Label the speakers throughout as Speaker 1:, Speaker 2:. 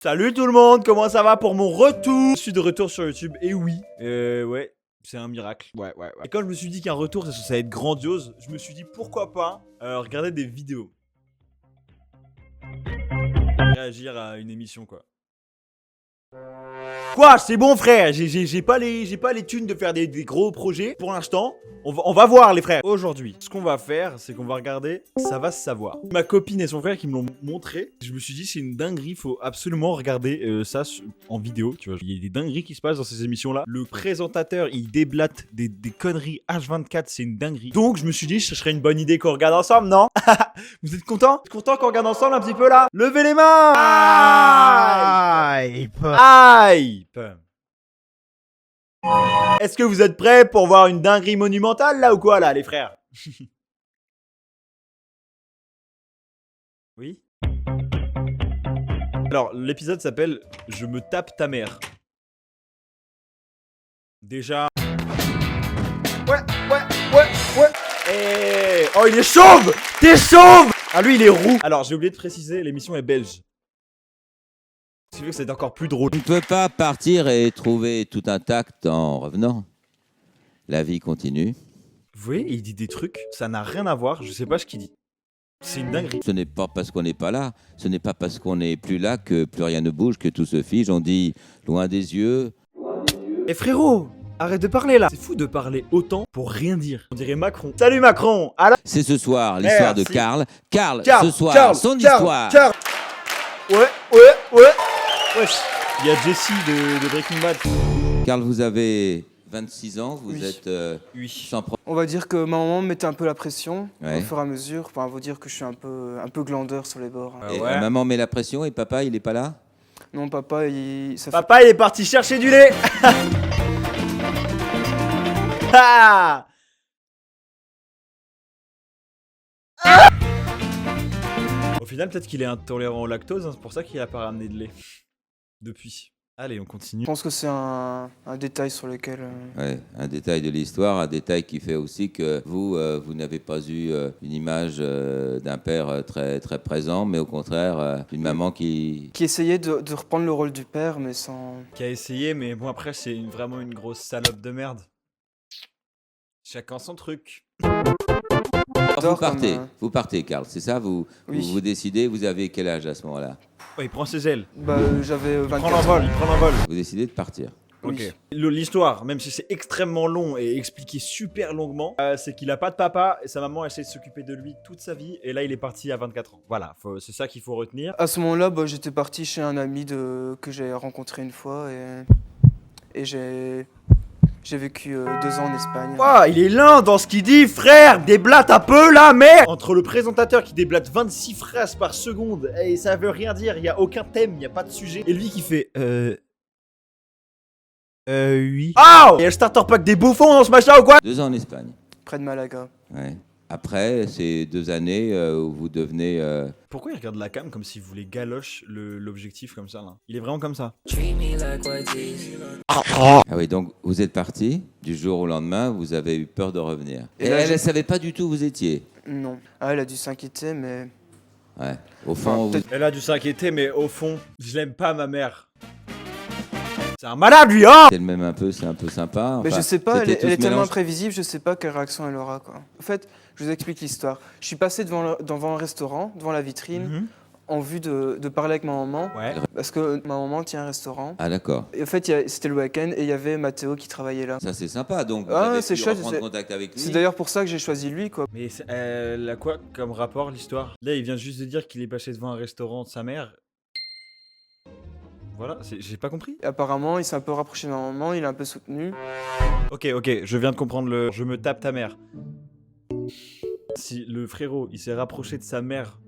Speaker 1: Salut tout le monde, comment ça va pour mon retour? Je suis de retour sur YouTube, et oui, ouais, c'est un miracle. Ouais. Et quand je me suis dit qu'un retour, ça allait être grandiose, je me suis dit pourquoi pas regarder des vidéos. Réagir à une émission, quoi. Quoi? C'est bon, frère, j'ai pas les thunes de faire des gros projets pour l'instant. On va voir, les frères. Aujourd'hui, ce qu'on va faire, c'est qu'on va regarder Ça va se savoir. Ma copine et son frère qui me l'ont montré. Je me suis dit, c'est une dinguerie, faut absolument regarder ça en vidéo. Tu vois, il y a des dingueries qui se passent dans ces émissions-là. Le présentateur, il déblate des conneries H24, c'est une dinguerie. Donc, je me suis dit, ce serait une bonne idée qu'on regarde ensemble, non? Vous êtes contents? Vous êtes contents qu'on regarde ensemble un petit peu là? Levez les mains! Hype! Est-ce que vous êtes prêts pour voir une dinguerie monumentale là ou quoi là, les frères? Oui? Alors, l'épisode s'appelle Je me tape ta mère. Déjà... Ouais. Eh, oh, il est chauve! T'es chauve! Ah, lui, il est roux. Alors, j'ai oublié de préciser, l'émission est belge. Ce qui fait que c'est encore plus drôle.
Speaker 2: On ne peut pas partir et trouver tout intact en revenant. La vie continue.
Speaker 1: Vous voyez, il dit des trucs, ça n'a rien à voir, je sais pas ce qu'il dit. C'est une dinguerie.
Speaker 2: Ce n'est pas parce qu'on n'est pas là, ce n'est pas parce qu'on n'est plus là que plus rien ne bouge, que tout se fige. On dit loin des yeux.
Speaker 1: Eh frérot, arrête de parler là. C'est fou de parler autant pour rien dire. On dirait Macron. Salut Macron.
Speaker 2: C'est ce soir l'histoire de Karl. Karl, ce soir,
Speaker 1: Karl,
Speaker 2: son histoire.
Speaker 1: Karl. Ouais. Wesh. Il y a Jesse de Breaking Bad.
Speaker 2: Karl, vous avez 26 ans, vous êtes
Speaker 1: Oui.
Speaker 2: sans problème.
Speaker 3: On va dire que ma maman me mettait un peu la pression
Speaker 2: Ouais.
Speaker 3: au fur et à mesure. Enfin, on va dire que je suis un peu glandeur sur les bords.
Speaker 1: Ah
Speaker 2: Et
Speaker 1: ouais.
Speaker 2: maman met la pression et papa, il est pas là?
Speaker 3: Non, papa,
Speaker 1: Papa, il est parti chercher du lait. Ah. Au final, peut-être qu'il est intolérant au lactose, hein, c'est pour ça qu'il a pas ramené de lait. Depuis. Allez, on continue.
Speaker 3: Je pense que c'est un détail sur lequel...
Speaker 2: Ouais, un détail de l'histoire, un détail qui fait aussi que vous n'avez pas eu une image d'un père très, très présent, mais au contraire, une maman qui
Speaker 3: essayait de reprendre le rôle du père, mais sans...
Speaker 1: Qui a essayé, mais bon, après, c'est vraiment une grosse salope de merde. Chacun son truc.
Speaker 2: Vous partez, Karl, c'est ça? Vous décidez, vous avez quel âge à ce moment-là?
Speaker 1: Ouais, il prend ses ailes.
Speaker 3: Bah, j'avais
Speaker 1: Il
Speaker 3: 24
Speaker 1: prend l'envol, il prend l'envol.
Speaker 2: Vous décidez de partir.
Speaker 3: Oui.
Speaker 1: Ok. L'histoire, même si c'est extrêmement long et expliqué super longuement, c'est qu'il a pas de papa et sa maman essaie de s'occuper de lui toute sa vie et là il est parti à 24 ans. Voilà, c'est ça qu'il faut retenir.
Speaker 3: À ce moment-là, bah, j'étais parti chez un ami que j'ai rencontré une fois et j'ai vécu 2 ans en Espagne.
Speaker 1: Ouah, il est lent dans ce qu'il dit, frère. Déblate un peu là, merde. Entre le présentateur qui déblate 26 phrases par seconde et ça veut rien dire, il y a aucun thème, il y a pas de sujet. Et lui qui fait oui. Ah, il y a le starter pack des bouffons dans ce machin ou quoi?
Speaker 2: 2 ans en Espagne.
Speaker 3: Près de Malaga.
Speaker 2: Ouais. Après ces 2 années où vous devenez...
Speaker 1: Pourquoi il regarde la cam comme s'il voulait galoche l'objectif comme ça là? Il est vraiment comme ça.
Speaker 2: Ah oui, donc vous êtes parti, du jour au lendemain, vous avez eu peur de revenir. Et
Speaker 3: là,
Speaker 2: elle ne savait pas du tout où vous étiez.
Speaker 3: Non. Ah, elle a dû s'inquiéter, mais...
Speaker 2: Ouais. Au fond, vous...
Speaker 1: Elle a dû s'inquiéter, mais au fond, je l'aime pas ma mère. C'est un malade lui, hein.
Speaker 2: elle m'aime un peu, c'est un peu sympa. Enfin,
Speaker 3: mais je sais pas,
Speaker 2: c'était tout
Speaker 3: elle est
Speaker 2: ce
Speaker 3: tellement
Speaker 2: mélange.
Speaker 3: imprévisible, je sais pas quelle réaction elle aura, quoi. En fait, je vous explique l'histoire. Je suis passé devant un restaurant, devant la vitrine, en vue de parler avec ma maman.
Speaker 1: Ouais.
Speaker 3: Parce que ma maman tient un restaurant.
Speaker 2: Ah d'accord.
Speaker 3: Et en fait, c'était le week-end et il y avait Mathéo qui travaillait là.
Speaker 2: Ça c'est sympa, donc vous
Speaker 3: Ah,
Speaker 2: avez
Speaker 3: c'est
Speaker 2: pu
Speaker 3: chouette,
Speaker 2: reprendre contact avec lui.
Speaker 3: C'est d'ailleurs pour ça que j'ai choisi lui, quoi.
Speaker 1: Mais elle a quoi comme rapport l'histoire? Là, il vient juste de dire qu'il est passé devant un restaurant de sa mère. Voilà, j'ai pas compris.
Speaker 3: Et apparemment, il s'est un peu rapproché de ma maman, il a un peu soutenu.
Speaker 1: Ok, je viens de comprendre le je me tape ta mère. Si le frérot, il s'est rapproché de sa mère.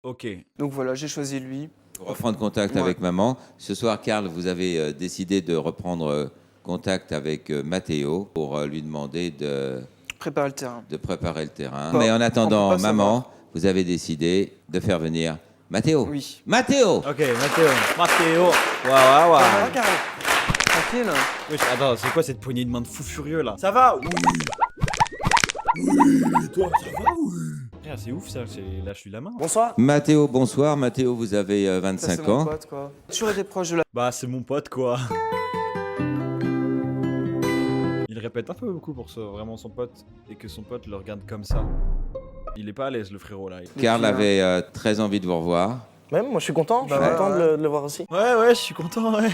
Speaker 1: Ok.
Speaker 3: Donc voilà, j'ai choisi lui.
Speaker 2: Pour reprendre contact
Speaker 3: Ouais.
Speaker 2: avec maman. Ce soir, Karl, vous avez décidé de reprendre contact avec Mathéo pour lui demander de
Speaker 3: Préparer le terrain.
Speaker 2: préparer le terrain.
Speaker 3: Bon,
Speaker 2: Mais en
Speaker 3: on peut
Speaker 2: attendant,
Speaker 3: pas
Speaker 2: maman, vous avez décidé de faire venir Mathéo.
Speaker 3: Oui.
Speaker 2: Mathéo!
Speaker 1: Ok, Mathéo. Waouh.
Speaker 3: Ah, carré. Tranquille.
Speaker 1: Wesh, attends, c'est quoi cette poignée de main de fou furieux là? Ça va? Oui. Oui, toi, ça va? Oui. Frère, c'est ouf ça, lâche-lui la main.
Speaker 4: Bonsoir.
Speaker 2: Mathéo, bonsoir. Mathéo, vous avez
Speaker 3: Ça,
Speaker 2: 25
Speaker 3: c'est mon
Speaker 2: ans.
Speaker 3: pote, quoi. Toujours été proche de la...
Speaker 1: Bah, c'est mon pote quoi. Il répète un peu beaucoup pour ça, vraiment son pote, et que son pote le regarde comme ça. Il est pas à l'aise le frérot là.
Speaker 2: Karl avait très envie de vous revoir.
Speaker 4: Même, moi je suis content,
Speaker 3: Bah
Speaker 4: je suis
Speaker 3: ouais,
Speaker 4: content
Speaker 3: ouais.
Speaker 4: de le voir aussi.
Speaker 1: Ouais, je suis content, ouais.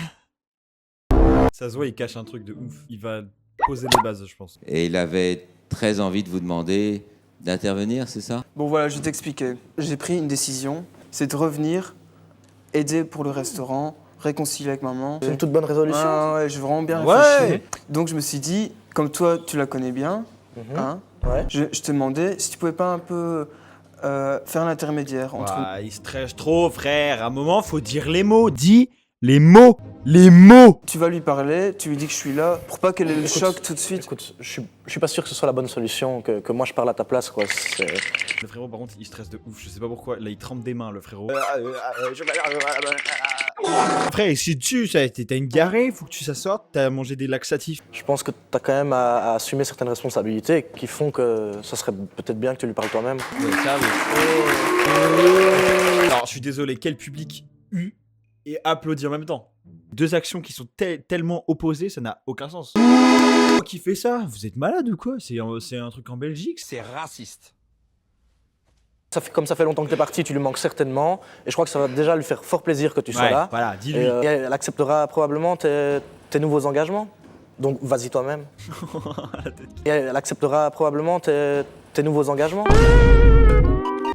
Speaker 1: Ça se voit, il cache un truc de ouf. Il va poser les bases, je pense.
Speaker 2: Et il avait très envie de vous demander d'intervenir, c'est ça?
Speaker 3: Bon voilà, je vais t'expliquer. J'ai pris une décision, c'est de revenir, aider pour le restaurant, réconcilier avec maman.
Speaker 4: C'est une toute bonne résolution.
Speaker 3: Ah ouais, j'ai vraiment bien
Speaker 1: Ouais.
Speaker 3: réfléchi. Donc je me suis dit, comme toi tu la connais bien,
Speaker 4: Mhm.
Speaker 3: hein,
Speaker 4: Ouais.
Speaker 3: je te demandais si tu pouvais pas un peu faire l'intermédiaire entre...
Speaker 1: Ouah, il stresse trop, frère. À un moment, faut dire les mots. Dis les mots. Les mots.
Speaker 3: Tu vas lui parler, tu lui dis que je suis là, pour pas qu'elle ait le
Speaker 4: Écoute,
Speaker 3: choc tout de suite.
Speaker 4: Écoute, je suis pas sûr que ce soit la bonne solution, que moi je parle à ta place, quoi.
Speaker 1: Le frérot, par contre, il stresse de ouf. Je sais pas pourquoi. Là, il trempe des mains, le frérot. Frère, si t'as une diarrhée, faut que tu sortes. T'as mangé des laxatifs.
Speaker 4: Je pense que t'as quand même à assumer certaines responsabilités qui font que ça serait peut-être bien que tu lui parles toi-même.
Speaker 1: Alors, je suis désolé, quel public hue et applaudit en même temps? Deux actions qui sont tellement opposées, ça n'a aucun sens. Qui fait ça? Vous êtes malade ou quoi? C'est un truc en Belgique?
Speaker 5: C'est raciste.
Speaker 4: Comme ça fait longtemps que t'es parti, tu lui manques certainement. Et je crois que ça va déjà lui faire fort plaisir que tu sois
Speaker 1: Ouais,
Speaker 4: là.
Speaker 1: voilà,
Speaker 4: Et,
Speaker 1: dis-lui.
Speaker 4: elle acceptera probablement tes nouveaux engagements. Donc vas-y toi-même. Et elle acceptera probablement tes nouveaux engagements.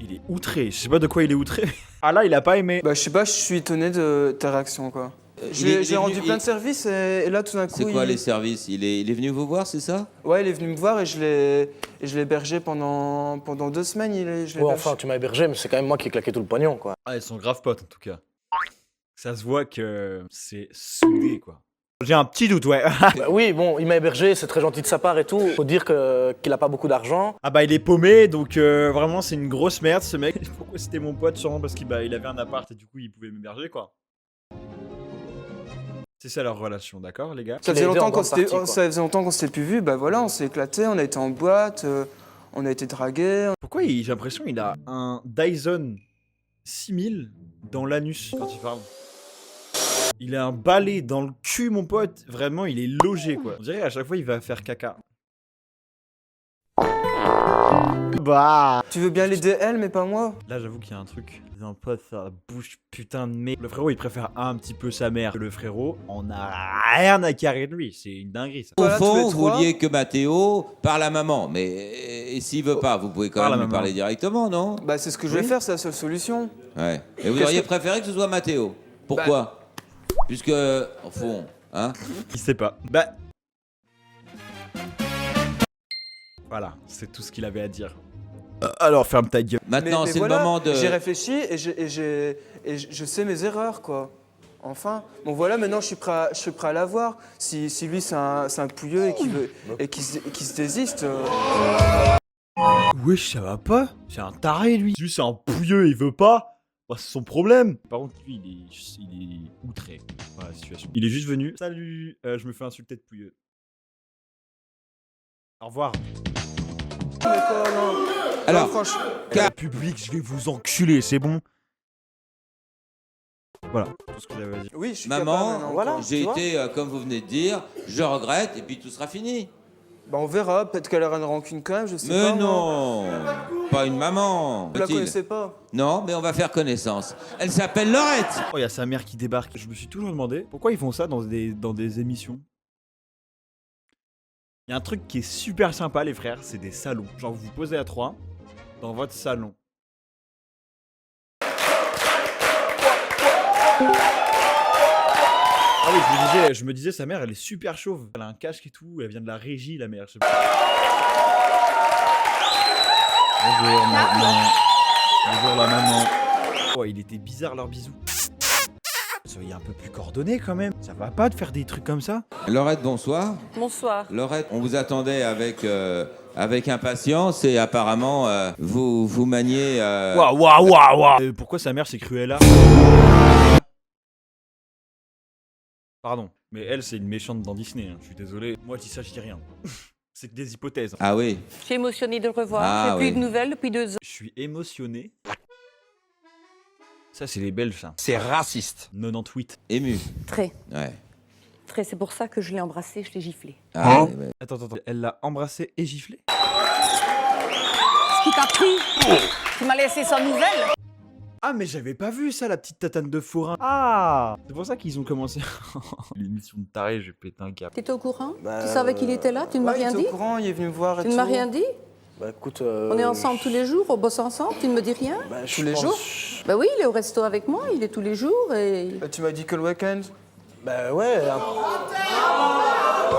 Speaker 1: Il est outré, je sais pas de quoi il est outré. Ah là, il a pas aimé.
Speaker 3: Bah je sais pas, je suis étonné de ta réaction quoi. J'ai rendu plein de services et là tout d'un coup...
Speaker 2: C'est quoi
Speaker 3: il...
Speaker 2: les services? Il est venu vous voir, c'est ça?
Speaker 3: Ouais, il est venu me voir et je l'ai hébergé pendant 2 semaines. Je l'ai
Speaker 4: Ouais, enfin, tu m'as hébergé, mais c'est quand même moi qui ai claqué tout le pognon, quoi.
Speaker 1: Ah, ils sont grave potes en tout cas. Ça se voit que c'est soudé quoi. J'ai un petit doute, ouais.
Speaker 4: Bah oui, bon, il m'a hébergé, c'est très gentil de sa part et tout. Faut dire qu'il a pas beaucoup d'argent.
Speaker 1: Ah bah il est paumé, donc vraiment c'est une grosse merde ce mec. Pourquoi c'était mon pote? Sûrement parce qu'il il avait un appart et du coup il pouvait m'héberger quoi. C'est ça leur relation, d'accord les gars?
Speaker 3: Ça faisait
Speaker 4: Les deux en
Speaker 3: longtemps qu'on
Speaker 4: grande partie, quoi.
Speaker 3: s'était plus vus. Bah voilà, on s'est éclaté, on a été en boîte, on a été dragués.
Speaker 1: Pourquoi j'ai l'impression qu'il a un Dyson 6000 dans l'anus quand il parle? Il a un balai dans le cul mon pote, vraiment il est logé quoi. On dirait à chaque fois il va faire caca. Bah.
Speaker 3: Tu veux bien l'aider elle, mais pas moi.
Speaker 1: Là j'avoue qu'il y a un truc. Un pote faire la bouche putain de merde. Le frérot il préfère un petit peu sa mère. Le frérot on a rien à carrer de lui. C'est une dinguerie ça.
Speaker 2: Au
Speaker 3: Voilà, tous
Speaker 2: fond,
Speaker 3: les
Speaker 2: vous
Speaker 3: trois.
Speaker 2: vouliez que Mathéo parle à maman, mais et s'il veut pas, vous pouvez quand
Speaker 1: Parle à
Speaker 2: même lui
Speaker 1: maman.
Speaker 2: parler directement, non?
Speaker 3: Bah c'est ce que je vais faire, c'est la seule solution.
Speaker 2: Ouais. Et vous
Speaker 3: Qu'est-ce
Speaker 2: auriez
Speaker 3: que-
Speaker 2: préféré que ce soit Mathéo. Pourquoi? Puisque, au fond, hein?
Speaker 1: Il sait pas. Bah. Voilà, c'est tout ce qu'il avait à dire. Alors ferme ta gueule.
Speaker 2: Maintenant,
Speaker 3: Mais
Speaker 2: c'est
Speaker 3: voilà,
Speaker 2: le moment de.
Speaker 3: J'ai réfléchi et je sais mes erreurs quoi. Enfin, bon voilà, maintenant je suis prêt à la voir. Si lui c'est un pouilleux et qu'il se désiste.
Speaker 1: Wesh, ça va pas? C'est un taré lui. Lui c'est un pouilleux, il veut pas. Bah, c'est son problème. Par contre, lui il est outré par la situation. Il est juste venu. Salut, je me fais insulter de pouilleux. Au revoir.
Speaker 3: Mais quoi, non.
Speaker 2: Alors,
Speaker 3: Non, franchement.
Speaker 1: Public, je vais vous enculer, c'est bon? Voilà, tout ce que j'avais à dire.
Speaker 3: Oui, je suis
Speaker 2: Maman,
Speaker 3: capable maintenant,
Speaker 4: voilà.
Speaker 3: quoi.
Speaker 2: j'ai
Speaker 4: tu vois
Speaker 2: été, comme vous venez de dire, je regrette et puis tout sera fini.
Speaker 3: Bah on verra, peut-être qu'elle aura une rancune quand même, je sais
Speaker 2: Mais
Speaker 3: pas. moi.
Speaker 2: non, pas une maman.
Speaker 3: Vous la
Speaker 2: Mathilde.
Speaker 3: connaissez pas.
Speaker 2: Non, mais on va faire connaissance. Elle s'appelle Laurette.
Speaker 1: Oh, il y a sa mère qui débarque. Je me suis toujours demandé pourquoi ils font ça dans des émissions. Il y a un truc qui est super sympa, les frères, c'est des salons. Genre, vous vous posez à 3 dans votre salon. Ah oui, je me disais, sa mère, elle est super chauve. Elle a un casque et tout, elle vient de la régie, la mère. Je sais pas. Bonjour, maman. Bonjour, la maman. Oh, il était bizarre leur bisou. Soyez un peu plus coordonnés quand même. Ça va pas de faire des trucs comme ça.
Speaker 2: Laurette, bonsoir.
Speaker 6: Bonsoir.
Speaker 2: Laurette, on vous attendait avec impatience et apparemment vous maniez.
Speaker 1: Waouh. Pourquoi sa mère c'est Cruella? Pardon, mais elle c'est une méchante dans Disney, hein. Je suis désolé. Moi je dis ça, je dis rien. C'est que des hypothèses.
Speaker 2: Ah oui.
Speaker 5: Je suis émotionnée de le revoir.
Speaker 2: Ah,
Speaker 5: J'ai plus
Speaker 2: oui.
Speaker 5: de nouvelles depuis 2 ans.
Speaker 1: Je suis émotionné. Ça, c'est les Belges, ça.
Speaker 6: C'est raciste.
Speaker 1: 98.
Speaker 2: Ému.
Speaker 5: Très,
Speaker 2: Ouais.
Speaker 5: très. C'est pour ça que je l'ai embrassé, je l'ai giflé.
Speaker 2: Ah, ouais, ouais.
Speaker 1: Attends. Elle l'a embrassé et giflé?
Speaker 5: Ce qui t'a pris? Tu m'as laissé sans nouvelles?
Speaker 1: Ah, mais j'avais pas vu ça, la petite tatane de forain. Ah, c'est pour ça qu'ils ont commencé. L'émission de taré, j'ai pété un câble.
Speaker 5: T'étais au courant? Tu savais qu'il était là? Tu ne m'as
Speaker 3: Ouais, il
Speaker 5: rien
Speaker 3: était
Speaker 5: dit?
Speaker 3: au courant, il est venu me voir et
Speaker 5: Tu ne m'as
Speaker 3: tout.
Speaker 5: rien dit?
Speaker 4: Bah écoute.
Speaker 5: On est ensemble tous les jours, on bosse ensemble, tu ne me dis rien?
Speaker 4: Bah, je
Speaker 3: Tous les
Speaker 4: pense-
Speaker 3: jours?
Speaker 5: Bah oui, il est au resto avec moi, il est tous les jours et...
Speaker 3: Tu m'as dit que le week-end.
Speaker 4: Bah ouais.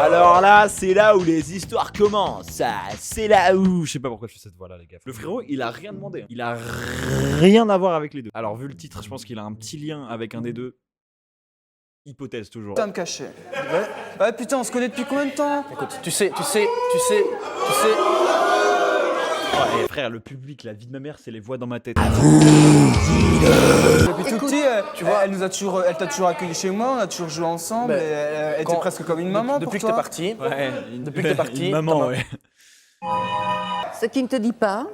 Speaker 1: Alors là, c'est là où les histoires commencent. Ça, c'est là où. Je sais pas pourquoi je fais cette voix-là, les gars. Le frérot, il a rien demandé. Il a rien à voir avec les deux. Alors, vu le titre, je pense qu'il a un petit lien avec un des deux. Hypothèse toujours.
Speaker 3: Putain, me cacher. Ouais, putain, on se connaît depuis combien de temps?
Speaker 4: Écoute, tu sais.
Speaker 1: Ouais, frère, le public, la vie de ma mère, c'est les voix dans ma tête.
Speaker 3: Depuis tout petit,
Speaker 4: tu vois-
Speaker 3: elle t'a toujours accueilli chez moi, on a toujours joué ensemble,
Speaker 4: Bah,
Speaker 3: et elle était
Speaker 4: quand-
Speaker 3: presque comme une maman
Speaker 4: Depuis
Speaker 3: pour
Speaker 4: que t'es
Speaker 3: toi.
Speaker 4: parti.
Speaker 1: Ouais,
Speaker 4: Depuis que t'es parti,
Speaker 1: une maman,
Speaker 4: t'as-
Speaker 1: ouais.
Speaker 5: Ce qu'il ne te dit pas,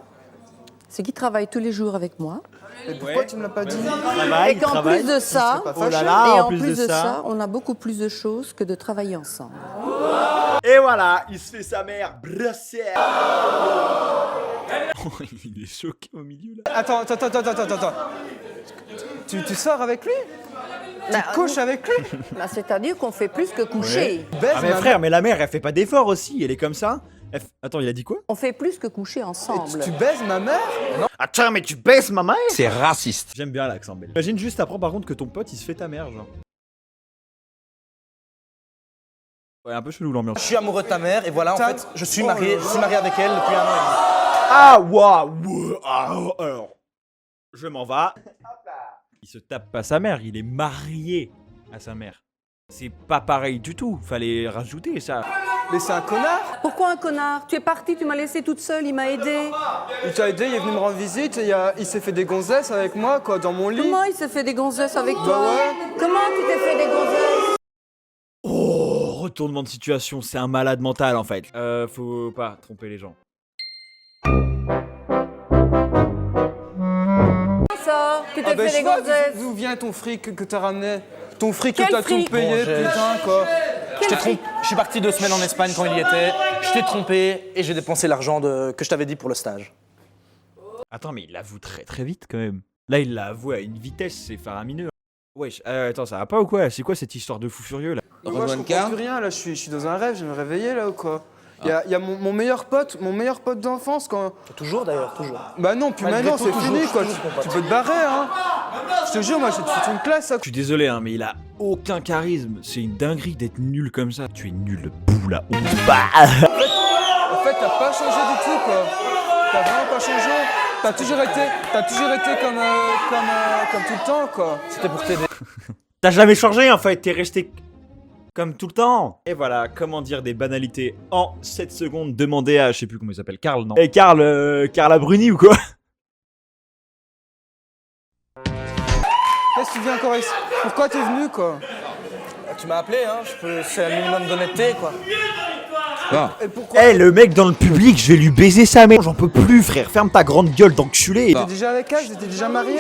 Speaker 5: c'est qu'il travaille tous les jours avec moi.
Speaker 3: Et pourquoi tu me l'as pas dit?
Speaker 5: Et qu'en plus de ça,
Speaker 3: pas
Speaker 1: Oh là là,
Speaker 5: et
Speaker 1: en
Speaker 5: en
Speaker 1: plus
Speaker 5: plus
Speaker 1: de
Speaker 5: de
Speaker 1: ça.
Speaker 5: ça, on a beaucoup plus de choses que de travailler ensemble.
Speaker 1: Et voilà, il se fait sa mère brasser. Il est choqué au milieu là.
Speaker 3: Attends. Tu sors avec lui?
Speaker 5: Bah,
Speaker 3: Tu couches avec lui?
Speaker 5: bah, c'est-à-dire qu'on fait plus que coucher.
Speaker 3: Baise
Speaker 1: Ah mais
Speaker 3: ma
Speaker 1: frère, mais la mère, elle fait pas d'efforts aussi, elle est comme ça. Attends, il a dit quoi?
Speaker 5: On fait plus que coucher ensemble.
Speaker 3: Tu baises ma mère?
Speaker 1: Attends, mais tu baisses ma mère?
Speaker 6: C'est raciste.
Speaker 1: J'aime bien l'accent belge. Imagine juste apprends par contre que ton pote il se fait ta mère, genre. Ouais, un peu chelou
Speaker 4: Je
Speaker 1: l'ambiance.
Speaker 4: suis amoureux de ta mère et voilà, en
Speaker 3: T'as-
Speaker 4: fait, je suis marié avec elle depuis 1 an et demi.
Speaker 1: Ah, waouh! Alors, je m'en vais. Il se tape pas sa mère, il est marié à sa mère. C'est pas pareil du tout, fallait rajouter ça.
Speaker 3: Mais c'est un connard.
Speaker 5: Pourquoi un connard? Tu es parti, tu m'as laissé toute seule, il m'a aidé.
Speaker 3: Il t'a aidé, il est venu me rendre visite, et il s'est fait des gonzesses avec moi, quoi, dans mon lit.
Speaker 5: Comment il s'est fait des gonzesses avec toi?
Speaker 3: ouais.
Speaker 5: Comment tu t'es fait des gonzesses?
Speaker 1: Oh, retournement de situation, c'est un malade mental en fait. Faut pas tromper les gens.
Speaker 5: Ça, tu t'es
Speaker 3: Ah ben,
Speaker 5: fait
Speaker 3: je
Speaker 5: des
Speaker 3: vois
Speaker 5: gonzesses.
Speaker 3: d'où vient ton fric que t'as ramené. Ton fric que
Speaker 5: Quel
Speaker 3: t'as tout
Speaker 5: fric?
Speaker 3: payé,
Speaker 4: Bon, j'ai-
Speaker 3: putain, quoi.
Speaker 4: Je t'ai trompé. Je suis parti 2 semaines en Espagne quand il y était. Je t'ai trompé et j'ai dépensé l'argent que je t'avais dit pour le stage.
Speaker 1: Attends, mais il l'avoue très très vite quand même. Là, il l'a avoué à une vitesse, c'est faramineux. Wesh, attends, ça va pas ou quoi? C'est quoi cette histoire de fou furieux là?
Speaker 3: Mais moi, je
Speaker 2: Rejoins le
Speaker 3: comprends
Speaker 2: car.
Speaker 3: plus rien, là, je suis dans un rêve, je vais me réveiller, là, ou quoi. Il y a mon meilleur pote d'enfance, quand...
Speaker 4: Toujours d'ailleurs, toujours.
Speaker 3: Bah non, puis
Speaker 4: Malgré
Speaker 3: maintenant,
Speaker 4: tout,
Speaker 3: c'est
Speaker 4: toujours,
Speaker 3: fini, quoi.
Speaker 4: toujours, mon pote.
Speaker 3: Tu peux te barrer, hein. Je te jure, moi, j'ai toute une classe, ça.
Speaker 1: Je suis désolé, hein, mais il a aucun charisme. C'est une dinguerie d'être nul comme ça. Tu es nul de bout là.
Speaker 3: En fait, t'as pas changé du tout, quoi. T'as vraiment pas changé. T'as toujours été comme tout le temps, quoi.
Speaker 4: C'était pour t'aider.
Speaker 1: T'as jamais changé en fait, t'es resté comme tout le temps. Et voilà, comment dire des banalités en 7 secondes. Demandez à, je sais plus comment il s'appelle, Karl, non? Et Carla Bruni ou quoi?
Speaker 3: Qu'est-ce que tu viens encore ici? Pourquoi t'es venu, quoi?
Speaker 4: Tu m'as appelé, hein. C'est un minimum d'honnêteté, quoi.
Speaker 2: Bon,
Speaker 3: Et pourquoi?
Speaker 1: Eh, le mec dans le public, je vais lui baiser sa mère. J'en peux plus, frère. Ferme ta grande gueule d'enculé.
Speaker 2: Bon.
Speaker 3: T'es déjà avec elle? T'étais déjà marié?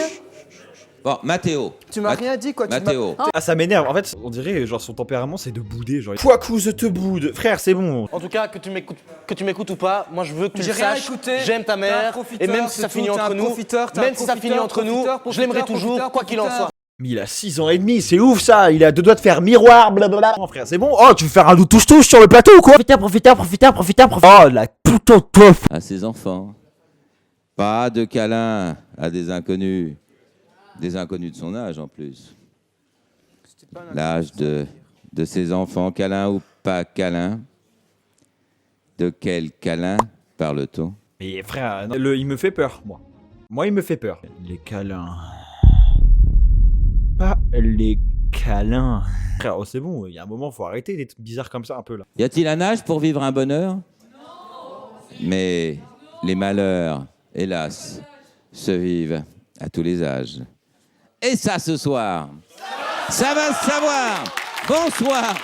Speaker 2: bon, Mathéo.
Speaker 3: Tu m'as rien dit, quoi. Tu m'as-
Speaker 2: Mathéo.
Speaker 1: Ah, ça m'énerve. En fait, on dirait, genre, son tempérament, c'est de bouder. Genre, quoi que je te boude. Frère, c'est bon.
Speaker 4: En tout cas, que tu m'écoutes ou pas, moi je veux que tu
Speaker 3: J'ai
Speaker 4: le
Speaker 3: rien
Speaker 4: saches.
Speaker 3: écouté.
Speaker 4: J'aime ta
Speaker 3: T'es un
Speaker 4: mère.
Speaker 3: profiteur,
Speaker 4: Et même si
Speaker 3: c'est
Speaker 4: ça
Speaker 3: tout,
Speaker 4: finit
Speaker 3: t'es un
Speaker 4: entre nous,
Speaker 3: profiteur, t'es un
Speaker 4: même si ça finit entre nous,
Speaker 3: profiteur,
Speaker 4: je l'aimerai toujours,
Speaker 3: profiteur,
Speaker 4: quoi qu'il en
Speaker 3: profiteur.
Speaker 4: soit.
Speaker 1: Mais il a 6 ans et demi, c'est ouf ça. Il a 2 doigts de faire miroir, blablabla. Non, frère, c'est bon. Oh, tu veux faire un loup touche-touche sur le plateau ou quoi? Profiteur. Oh, la putain de teuf.
Speaker 2: À ses enfants. Pas de câlin à des inconnus. Des inconnus de son âge en plus. L'âge de ses enfants, câlin ou pas câlin. De quel câlin parle-t-on?
Speaker 1: Mais frère, non, il me fait peur, moi. Moi, il me fait peur. Les câlins. Pas les câlins. Frère, oh, c'est bon, il y a un moment, faut arrêter d'être bizarre comme ça un peu là.
Speaker 2: Y a-t-il un âge pour vivre un bonheur? Mais les malheurs, hélas, se vivent à tous les âges. Et ça, ce soir, ça va se savoir. Bonsoir.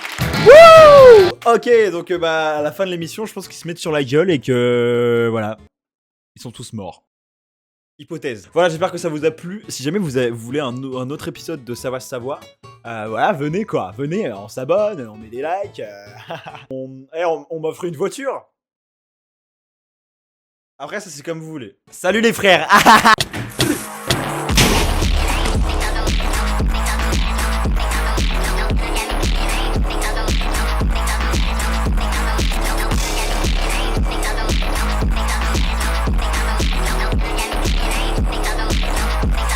Speaker 1: Ok, donc bah à la fin de l'émission, je pense qu'ils se mettent sur la gueule et que voilà, ils sont tous morts. Hypothèse. Voilà, j'espère que ça vous a plu. Si jamais vous voulez un autre épisode de Ça va se savoir, voilà, venez quoi, venez, on s'abonne, on met des likes, on m'offre une voiture. Après, ça c'est comme vous voulez. Salut les frères.